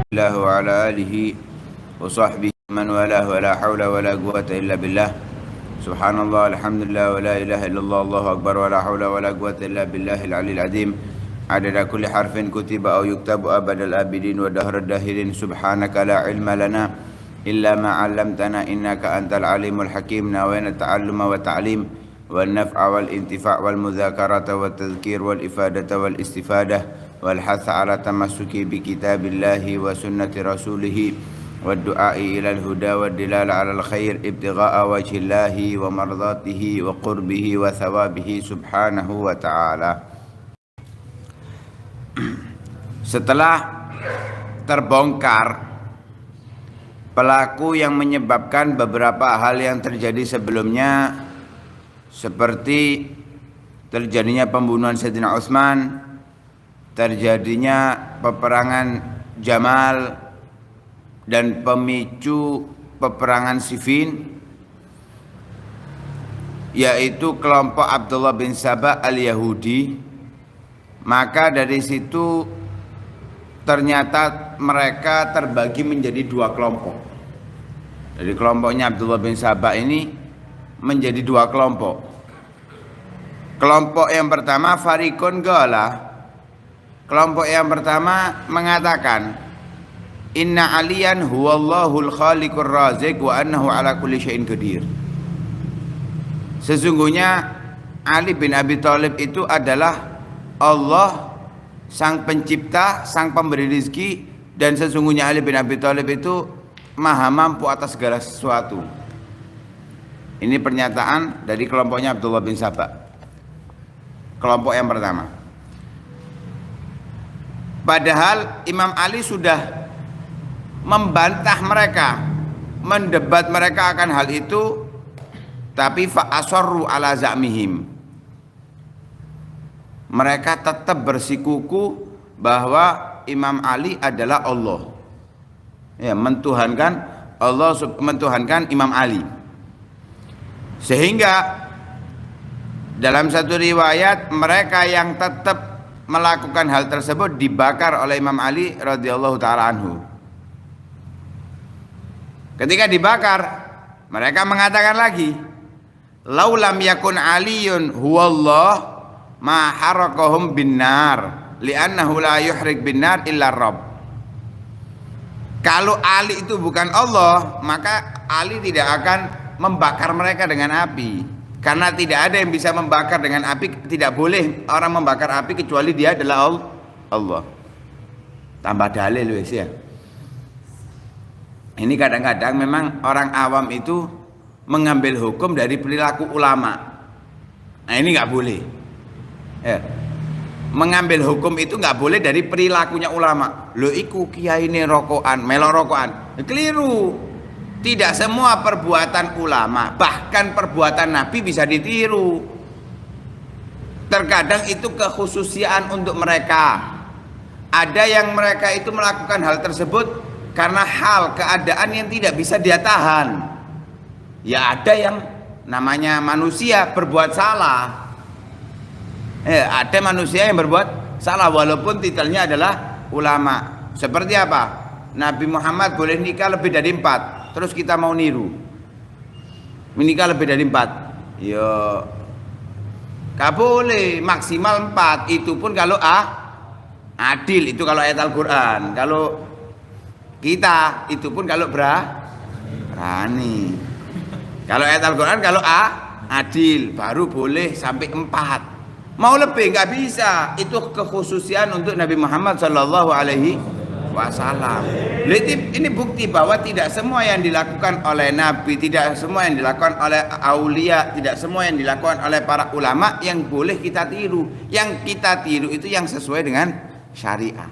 الله وعلى آله وصحبه من والاه ولا حول ولا قوة إلا بالله. سبحان الله الحمد لله ولا إله إلا الله الله أكبر ولا حول ولا قوة إلا بالله العلي العظيم. عدد كل حرف كتب أو يكتب أبد الآبدين ودهر الداهرين. سبحانك لا علم لنا إلا ما علمتنا إنك أنت العليم الحكيم. نوينا التعلم والتعليم والنفع والانتفاع والمذاكرة والتذكير والإفادة والاستفادة والحث على تمسك بكتاب الله وسنة رسوله والدعاء إلى الهدى والدلالة على الخير ابتغاء وجه الله ومرضاته وقربه وثوابه سبحانه وتعالى. Setelah terbongkar pelaku yang menyebabkan beberapa hal yang terjadi sebelumnya, seperti terjadinya pembunuhan Sayyidina Utsman, terjadinya peperangan Jamal, dan pemicu peperangan Siffin, yaitu kelompok Abdullah bin Sabah al-Yahudi. Maka dari situ ternyata mereka terbagi menjadi dua kelompok. Jadi kelompoknya Abdullah bin Sabah ini menjadi dua kelompok. Kelompok yang pertama Farikun Gala. Kelompok yang pertama mengatakan Inna aliyan huwallahul khaliqur razik wa annahu ala kulli syai'in qadir. Sesungguhnya Ali bin Abi Thalib itu adalah Allah sang pencipta, sang pemberi rezeki, dan sesungguhnya Ali bin Abi Thalib itu maha mampu atas segala sesuatu. Ini pernyataan dari kelompoknya Abdullah bin Sabah. Kelompok yang pertama. Padahal Imam Ali sudah membantah mereka, mendebat mereka akan hal itu, tapi fa'asarru ala za'mihim. Mereka tetap bersikuku bahwa Imam Ali adalah Allah. Ya, mentuhankan Allah, mentuhankan Imam Ali. Sehingga dalam satu riwayat mereka yang tetap melakukan hal tersebut dibakar oleh Imam Ali radhiyallahu taala anhu. Ketika dibakar, mereka mengatakan lagi, laulam yakun aliyun huwallah ma harakahum binnar li'annahu la yuhrik binnar illa rabb. Kalau Ali itu bukan Allah, maka Ali tidak akan membakar mereka dengan api. Karena tidak ada yang bisa membakar dengan api. Tidak boleh orang membakar api kecuali dia adalah Allah. Tambah dalil wis ya. Ini kadang-kadang memang orang awam itu mengambil hukum dari perilaku ulama. Nah ini nggak boleh. Ya. Mengambil hukum itu nggak boleh dari perilakunya ulama. Lo iku kiai ini rokokan, melo rokokan. Keliru. Tidak semua perbuatan ulama, bahkan perbuatan Nabi bisa ditiru. Terkadang itu kekhususiaan untuk mereka. Ada yang mereka itu melakukan hal tersebut karena hal keadaan yang tidak bisa dia tahan. Ya ada yang namanya manusia berbuat salah. Ada manusia yang berbuat salah walaupun titelnya adalah ulama. Seperti apa? Nabi Muhammad boleh nikah lebih dari 4. Terus kita mau niru menikah lebih dari 4, ya gak boleh, maksimal 4. Itu pun kalau adil, itu kalau ayat Al-Quran. Kalau kita itu pun kalau berani. Kalau ayat Al-Quran kalau adil baru boleh sampai 4. Mau lebih nggak bisa. Itu kekhususian untuk Nabi Muhammad Sallallahu Alaihi Wasallam. Ini bukti bahwa tidak semua yang dilakukan oleh Nabi, tidak semua yang dilakukan oleh aulia, tidak semua yang dilakukan oleh para ulama yang boleh kita tiru. Yang kita tiru itu yang sesuai dengan syariah.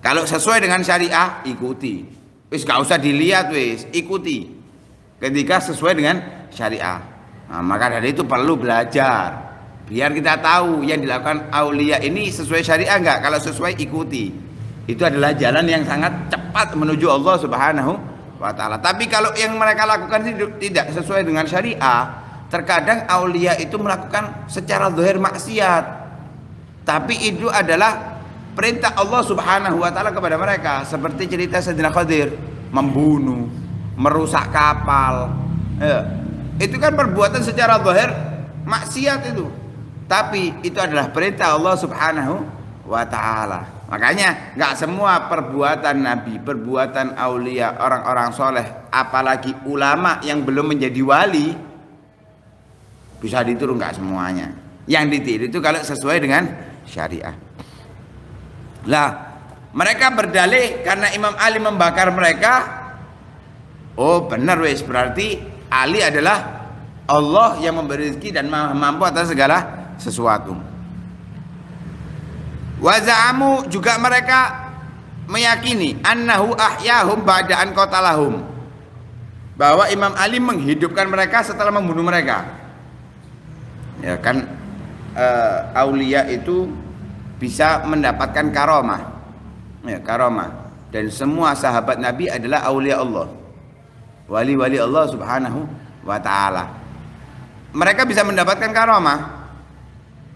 Kalau sesuai dengan syariah, ikuti. Wis gak usah dilihat, wis ikuti. Ketika sesuai dengan syariah. Nah, maka dari itu perlu belajar. Biar kita tahu yang dilakukan aulia ini sesuai syariah enggak. Kalau sesuai, ikuti. Itu adalah jalan yang sangat cepat menuju Allah Subhanahu wa ta'ala. Tapi kalau yang mereka lakukan tidak sesuai dengan syariah, terkadang aulia itu melakukan secara zahir maksiat. Tapi itu adalah perintah Allah Subhanahu wa taala kepada mereka, seperti cerita Sayyidina Khadir membunuh, merusak kapal. Itu kan perbuatan secara zahir maksiat itu. Tapi itu adalah perintah Allah Subhanahu wa taala. Makanya nggak semua perbuatan nabi, perbuatan aulia, orang-orang soleh, apalagi ulama yang belum menjadi wali bisa ditiru, nggak semuanya. Yang ditiru itu kalau sesuai dengan syariah. Lah, mereka berdalih karena Imam Ali membakar mereka. Oh benar wes, berarti Ali adalah Allah yang memberi rezeki dan mampu atas segala sesuatu. Waza'amu, juga mereka meyakini annahu ahyahum ba'da an qatalahum, bahwa Imam Ali menghidupkan mereka setelah membunuh mereka. Ya kan, aulia itu bisa mendapatkan karomah. Ya, karomah. Dan semua sahabat Nabi adalah aulia Allah, wali-wali Allah Subhanahu wa taala. Mereka bisa mendapatkan karomah.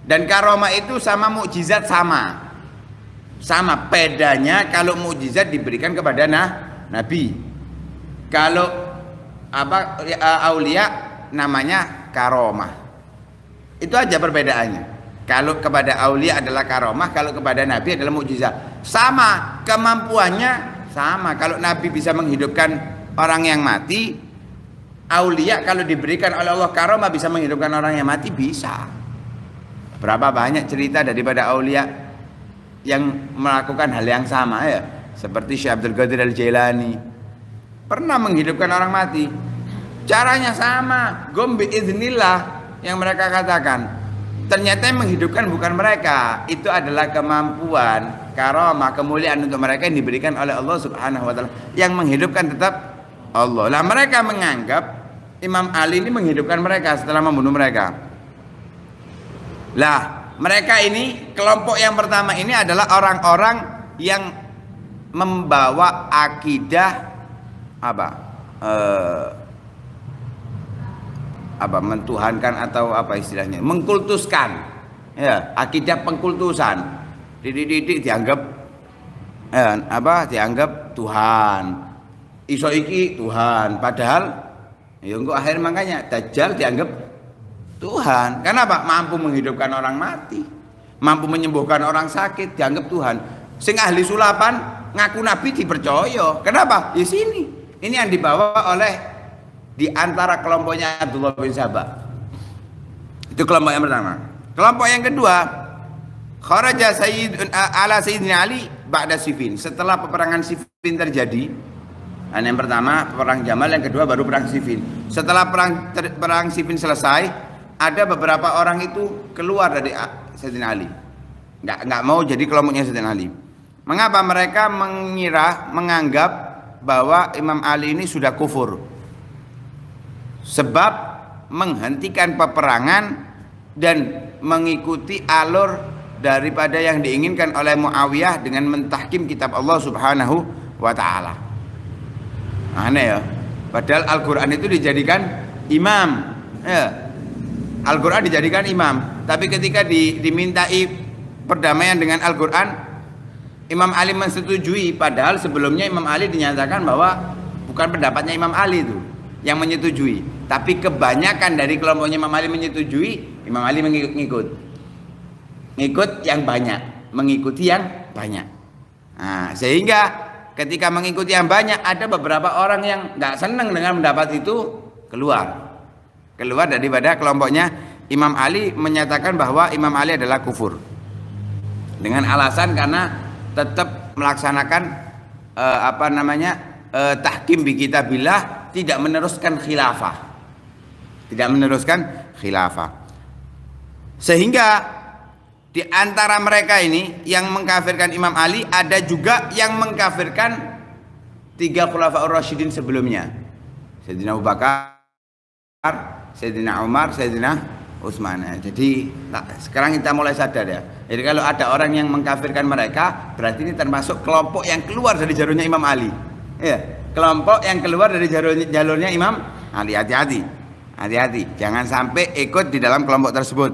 Dan karomah itu sama mukjizat sama bedanya. Kalau mukjizat diberikan kepada nabi, kalau aulia namanya karomah. Itu aja perbedaannya. Kalau kepada aulia adalah karomah, kalau kepada nabi adalah mukjizat. Sama kemampuannya, sama. Kalau nabi bisa menghidupkan orang yang mati, aulia kalau diberikan oleh Allah karomah bisa menghidupkan orang yang mati, bisa. Berapa banyak cerita daripada aulia yang melakukan hal yang sama, ya, seperti Syekh Abdul Qadir Al-Jailani pernah menghidupkan orang mati. Caranya sama, gom biiznillah yang mereka katakan. Ternyata yang menghidupkan bukan mereka, itu adalah kemampuan, karomah, kemuliaan untuk mereka yang diberikan oleh Allah Subhanahu wa taala. Yang menghidupkan tetap Allah. Lah mereka menganggap Imam Ali ini menghidupkan mereka setelah membunuh mereka. Lah, mereka ini, kelompok yang pertama ini adalah orang-orang yang membawa akidah mentuhankan atau apa istilahnya, mengkultuskan. Ya, akidah pengkultusan. Didik dianggap dianggap Tuhan. Iso iki Tuhan, padahal ya engko akhir makanya Dajjal dianggap Tuhan. Kenapa? Mampu menghidupkan orang mati, mampu menyembuhkan orang sakit, dianggap Tuhan. Sing ahli sulapan ngaku nabi dipercaya. Kenapa? Di sini. Ini yang dibawa oleh di antara kelompoknya Abdullah bin Sabah. Itu kelompok yang pertama. Kelompok yang kedua, kharaja Sayyidina Ali ba'da Siffin. Setelah peperangan Siffin terjadi, yang pertama perang Jamal, yang kedua baru perang Siffin. Setelah perang Siffin selesai, ada beberapa orang itu keluar dari Sayyidina Ali, nggak mau jadi kelompoknya Sayyidina Ali. Mengapa? Mereka menganggap bahwa Imam Ali ini sudah kufur, sebab menghentikan peperangan dan mengikuti alur daripada yang diinginkan oleh Muawiyah dengan mentahkim kitab Allah Subhanahu wa taala. Aneh ya, padahal Al-Qur'an itu dijadikan imam, ya. Al-Quran dijadikan imam, tapi ketika dimintai perdamaian dengan Al-Quran, Imam Ali mensetujui. Padahal sebelumnya Imam Ali dinyatakan bahwa bukan pendapatnya Imam Ali itu yang menyetujui, tapi kebanyakan dari kelompoknya Imam Ali menyetujui. Imam Ali ngikut yang banyak, mengikuti yang banyak. Nah, sehingga ketika mengikuti yang banyak, ada beberapa orang yang nggak senang dengan pendapat itu, keluar daripada kelompoknya Imam Ali, menyatakan bahwa Imam Ali adalah kufur dengan alasan karena tetap melaksanakan tahkim bi kitabillah, tidak meneruskan khilafah. Sehingga di antara mereka ini yang mengkafirkan Imam Ali, ada juga yang mengkafirkan 3 khulafaur rasyidin sebelumnya, Sayyidina Abu Bakar, Sayyidina Umar, Sayyidina Utsman. Jadi sekarang kita mulai sadar ya. Jadi kalau ada orang yang mengkafirkan mereka, berarti ini termasuk kelompok yang keluar dari jalurnya Imam Ali. Ya, kelompok yang keluar dari jalurnya Imam Ali. Hati-hati, jangan sampai ikut di dalam kelompok tersebut.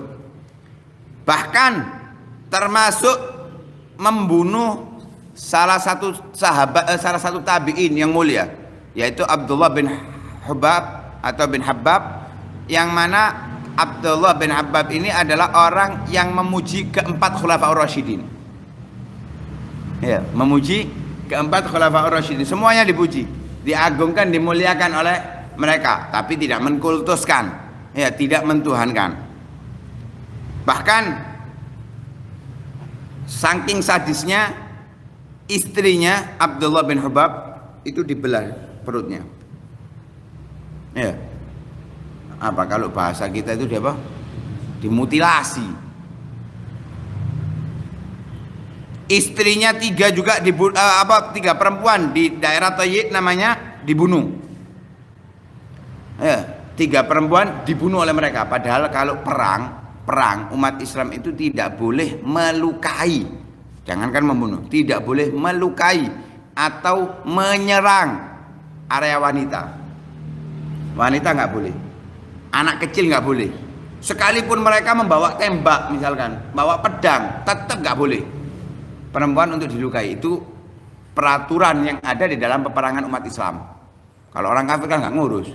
Bahkan termasuk membunuh salah satu tabi'in yang mulia, yaitu Abdullah bin Hubab atau bin Habab, yang mana Abdullah bin Habab ini adalah orang yang memuji keempat Khulafaur Rasyidin. Ya, memuji keempat Khulafaur Rasyidin, semuanya dipuji, diagungkan, dimuliakan oleh mereka, tapi tidak mengkultuskan, ya, tidak mentuhankan. Bahkan saking sadisnya, istrinya Abdullah bin Hubab itu dibelah perutnya. Ya. Apa kalau bahasa kita itu dia apa? Dimutilasi. Istrinya tiga perempuan di daerah Tayyib namanya dibunuh. Ya, 3 perempuan dibunuh oleh mereka. Padahal kalau perang umat Islam itu tidak boleh melukai. Jangankan membunuh, tidak boleh melukai atau menyerang area wanita. Wanita nggak boleh. Anak kecil nggak boleh. Sekalipun mereka membawa tembak, misalkan bawa pedang, tetap nggak boleh. Perempuan untuk dilukai, itu peraturan yang ada di dalam peperangan umat Islam. Kalau orang kafir kan nggak ngurus.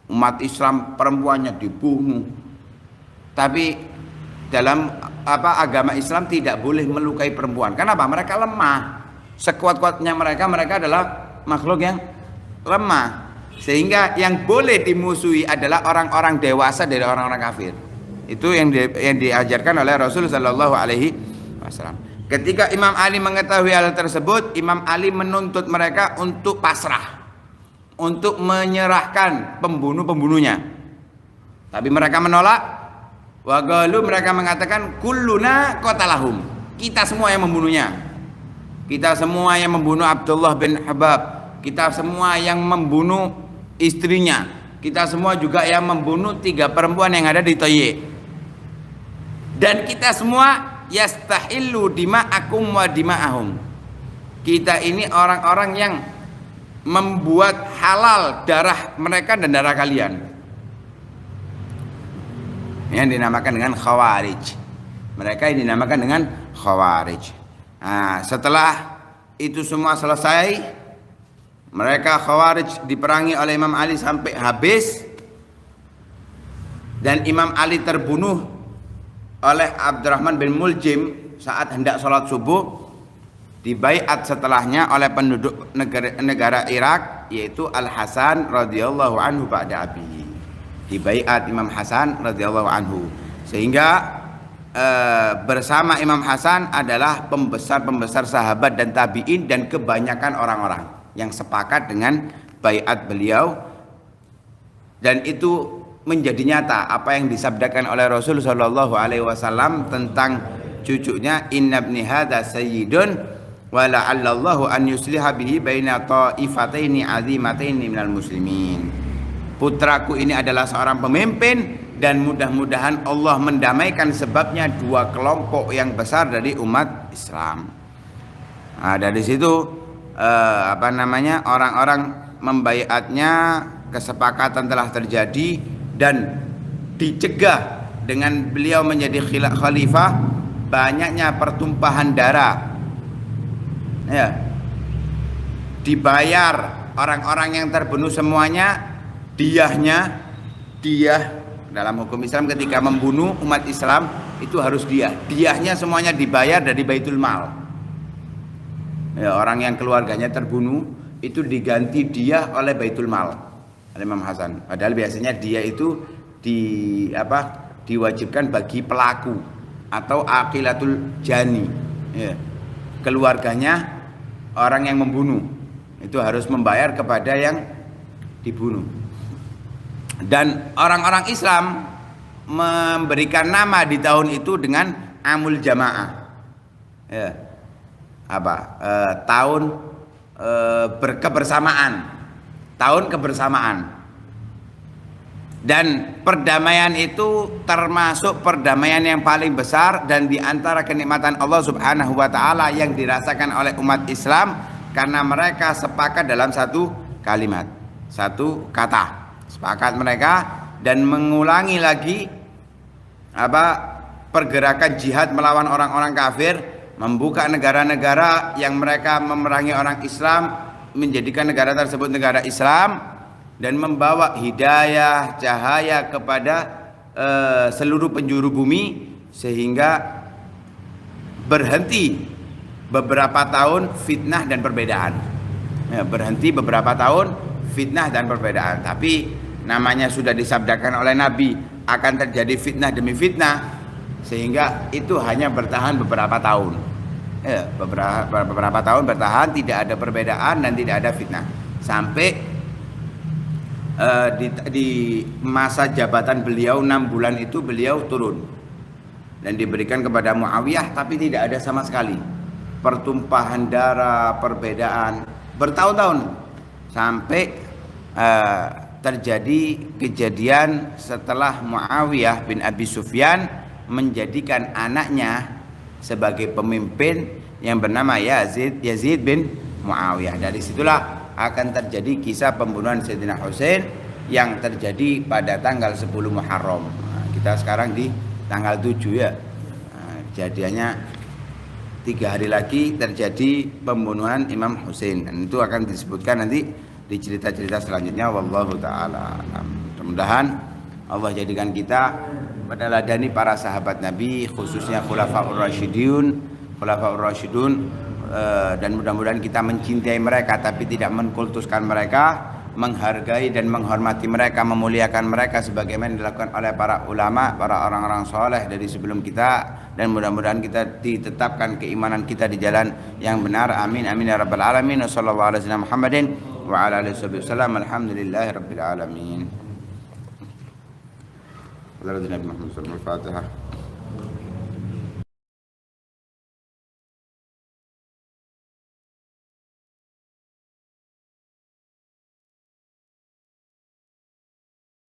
Umat Islam perempuannya dibunuh. Tapi dalam agama Islam tidak boleh melukai perempuan. Kenapa? Mereka lemah. Sekuat-kuatnya mereka adalah makhluk yang lemah. Sehingga yang boleh dimusuhi adalah orang-orang dewasa dari orang-orang kafir. Itu yang diajarkan oleh Rasul Sallallahu Alaihi Wasallam. Ketika Imam Ali mengetahui hal tersebut, Imam Ali menuntut mereka untuk pasrah, untuk menyerahkan pembunuh-pembunuhnya. Tapi mereka menolak. Wagalu, mereka mengatakan kulluna qatalahum. Kita semua yang membunuhnya. Kita semua yang membunuh Abdullah bin Habab. Kita semua yang membunuh istrinya. Kita semua juga yang membunuh 3 perempuan yang ada di Tayyib. Dan kita semua yastahillu dima'akum wa dima'ahum. Kita ini orang-orang yang membuat halal darah mereka dan darah kalian. Yang dinamakan dengan Khawarij. Mereka yang dinamakan dengan Khawarij. Nah, setelah itu semua selesai, mereka Khawarij diperangi oleh Imam Ali sampai habis, dan Imam Ali terbunuh oleh Abdurrahman bin Muljim saat hendak sholat subuh. Dibaiat setelahnya oleh penduduk negara Irak, yaitu Al Hasan radhiyallahu anhu ba'da abihi. Dibaiat Imam Hasan radhiyallahu anhu, sehingga bersama Imam Hasan adalah pembesar-pembesar sahabat dan tabi'in dan kebanyakan orang-orang yang sepakat dengan baiat beliau. Dan itu menjadi nyata apa yang disabdakan oleh Rasul sallallahu alaihi wasallam tentang cucunya, inna ibni hadza sayyidun wa la'allallahu an yusliha bihi baina ta'ifataini 'azimataini minal muslimin. Putraku ini adalah seorang pemimpin dan mudah-mudahan Allah mendamaikan sebabnya 2 kelompok yang besar dari umat Islam. Nah, dari situ orang-orang membaiatnya, kesepakatan telah terjadi dan dicegah dengan beliau menjadi khalifah banyaknya pertumpahan darah. Ya. Dibayar orang-orang yang terbunuh semuanya diyah dalam hukum Islam. Ketika membunuh umat Islam itu harus diyahnya semuanya dibayar dari Baitul Mal. Ya, orang yang keluarganya terbunuh itu diganti diyah oleh Baitul Mal oleh Imam Hasan. Padahal biasanya diyah itu diwajibkan bagi pelaku atau aqilatul jani, ya, keluarganya orang yang membunuh itu harus membayar kepada yang dibunuh. Dan orang-orang Islam memberikan nama di tahun itu dengan Amul Jamaah, ya, tahun berkebersamaan, tahun kebersamaan. Dan perdamaian itu termasuk perdamaian yang paling besar dan diantara kenikmatan Allah Subhanahu wa Ta'ala yang dirasakan oleh umat Islam, karena mereka sepakat dalam satu kalimat, satu kata. Sepakat mereka dan mengulangi lagi pergerakan jihad melawan orang-orang kafir. membuka negara-negara yang mereka memerangi orang Islam, menjadikan negara tersebut negara Islam, dan membawa hidayah, cahaya kepada seluruh penjuru bumi, sehingga berhenti beberapa tahun fitnah dan perbedaan. Ya, berhenti beberapa tahun fitnah dan perbedaan. Tapi namanya sudah disabdakan oleh Nabi akan terjadi fitnah demi fitnah, sehingga itu hanya bertahan beberapa tahun. Ya, beberapa tahun bertahan, tidak ada perbedaan dan tidak ada fitnah, sampai di masa jabatan beliau 6 bulan itu beliau turun dan diberikan kepada Muawiyah, tapi tidak ada sama sekali pertumpahan darah, perbedaan bertahun-tahun, sampai terjadi kejadian setelah Muawiyah bin Abi Sufyan menjadikan anaknya sebagai pemimpin yang bernama Yazid bin Muawiyah. Dari situlah akan terjadi kisah pembunuhan Sayyidina Husain yang terjadi pada tanggal 10 Muharram. Nah, kita sekarang di tanggal 7 ya. Nah, kejadiannya 3 hari lagi terjadi pembunuhan Imam Husain, dan itu akan disebutkan nanti di cerita-cerita selanjutnya. Wallahu taala alam. Mudah-mudahan Allah jadikan kita meneladani para sahabat Nabi, khususnya Khulafaur Rasyidun, dan mudah-mudahan kita mencintai mereka tapi tidak mengkultuskan mereka, menghargai dan menghormati mereka, memuliakan mereka sebagaimana dilakukan oleh para ulama, para orang-orang soleh dari sebelum kita, dan mudah-mudahan kita ditetapkan keimanan kita di jalan yang benar. Amin amin ya rabbal alamin. Wassallallahu ala sayyidina Muhammadin wa ala alihi wasallam. Alhamdulillahi rabbil alamin. Nabi Muhammad sallallahu alaihi wasallam. Al-Fatihah.